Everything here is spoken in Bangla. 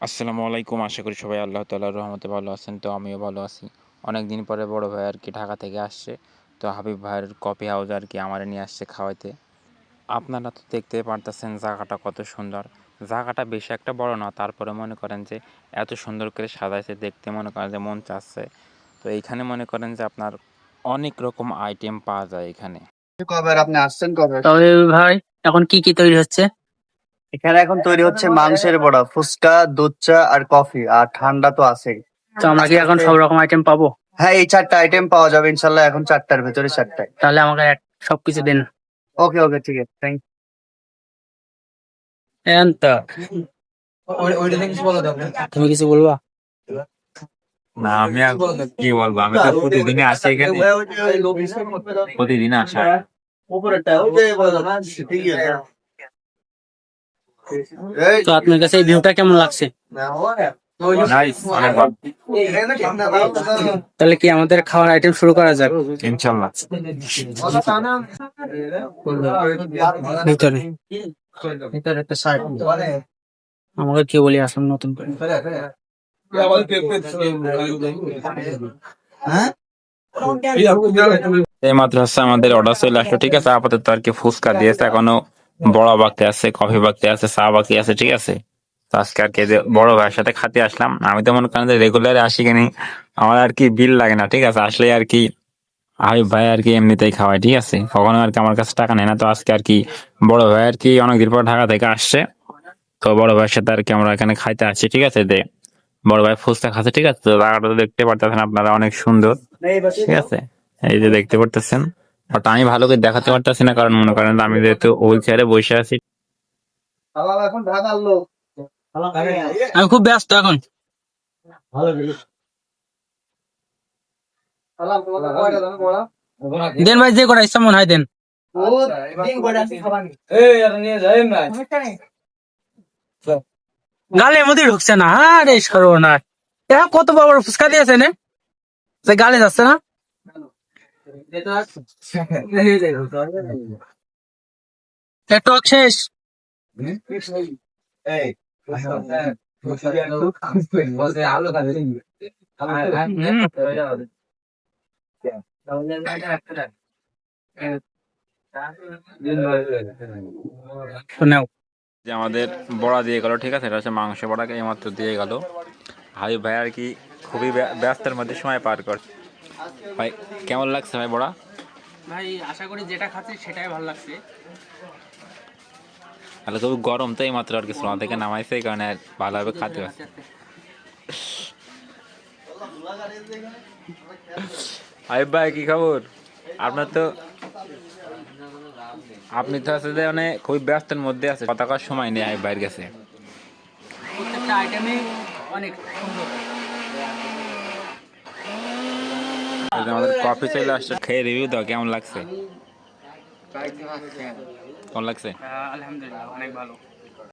আসসালামু আলাইকুম। আশা করি সবাই আল্লাহ তাআলার রহমতে ভালো আছেন। তো আমিও ভালো আছি। অনেক দিন পরে বড় ভাই আর কি ঢাকা থেকে আসছে। তো হাবিব ভাইয়ের কফি হাউস আর কি আমারে নিয়ে আসছে খাওয়াইতে। আপনারা তো দেখতেই পারতেছেন জায়গাটা কত সুন্দর। জায়গাটা বেশি একটা বড় না, তারপরে মনে করেন যে এত সুন্দর করে সাজাইছে, দেখতে মনে করেন যে মন চাচ্ছে। তো এইখানে মনে করেন যে আপনার অনেক রকম আইটেম পাওয়া যায় এখানে। কবে আর আপনি আসছেন কবে? তবে ভাই এখন কি কি তৈরি হচ্ছে? এখানে এখন তৈরি হচ্ছে মাংসের বড়া, ফুচকা, দুধ চা আর কফি, আর ঠান্ডা তো আছেই। তো আমরা কি এখন সব রকম আইটেম পাবো? হ্যাঁ, এই 4টা আইটেম পাওয়া যাবে ইনশাল্লাহ, এখন 4টার ভেতরে 4টায়। তাহলে আমাকে সবকিছু দিন। ওকে ওকে, ঠিক আছে, থ্যাংক তো তুমি কিছু বলবা? না, আমি আর কি বলবো, আমি তো প্রতিদিনই আসি এখানে, প্রতিদিন আসা। তো আপনার কাছে এই ভিউটা কেমন লাগছে? নাইস, অনেক ভালো। তাহলে কি আমাদের খাওয়ার আইটেম শুরু করা যাক? ইনশাল্লাহ। ভিতরে একটা সাইড আমাকে কি বলি আসলাম নতুন করে। এই মাত্র হচ্ছে আমাদের অর্ডার চলে আসলো, ঠিক আছে। আপাতত আর কি ফুচকা দিয়েছে, এখনো বড়া বাকি আছে, কফি বাকি আছে, চা বাকি আছে, ঠিক আছে। তো আজকে আর কি যে বড় ভাইয়ের সাথে খাতে আসলাম। আমি তো মনে করেন যে রেগুলার আসি কিনি, আমার আর কি বিল লাগে না, ঠিক আছে। আসলে আর কি আমি ভাই আর কি এমনিতেই খাওয়াই, ঠিক আছে। কখনো আর কি আমার কাছে টাকা নেই না। তো আজকে আর কি বড় ভাই আর কি অনেকদিন পর ঢাকা থেকে আসছে। তো বড় ভাইয়ের সাথে আর কি আমরা এখানে খাইতে আসছি, ঠিক আছে। বড় ভাই ফুচকা খাচ্ছে, ঠিক আছে। তো জায়গাটা তো দেখতে পারতেছেন আপনারা, অনেক সুন্দর, ঠিক আছে। এই যে দেখতে পারতেছেন, ওটা আমি ভালো করে দেখাতে পারতেছি না, কারণ মনে করেন আমি যেহেতু হুইল চেয়ারে বসে আছি। আমি খুব ব্যস্ত এখন। দেন ভাই, যে কটা ইচ্ছা মনে হয় দেন। গালের মধ্যে ঢুকছে না, আরে সর্বনাশ। কত বড় বড় ফুচকা দিয়েছে না, যে গালে যাচ্ছে না। টক শেষ। শোনাও। যে আমাদের বড়া দিয়ে গেল, ঠিক আছে। এটা হচ্ছে মাংস বড়াকে এইমাত্র দিয়ে গেল। হাবিব ভাই আর কি খুবই ব্যস্তের মধ্যে সময় পার করছে। ভাই কেমন লাগছে ভাই বড়া? ভাই আশা করি যেটা খাচ্ছি সেটাই ভালো লাগছে। তাহলে খুবই গরম, তো এইমাত্র আর কি সোনা থেকে নামাইছে, এই কারণে ভালোভাবে খাতে পারছে। হাবিব ভাই কি খবর আপনার? তো আপনি তো আছে যে মানে খুবই ব্যস্তের মধ্যে আছে, কথা কওয়ার সময় নেই হাবিব ভাইয়ের কাছে। প্রত্যেকটা আইটেমই অনেক সুন্দর। এই যে আমাদের কফি চলে আসছে, খেয়ে রিভিউ দাও, কেমন লাগছে? কেমন লাগছে? আলহামদুলিল্লাহ, অনেক ভালো।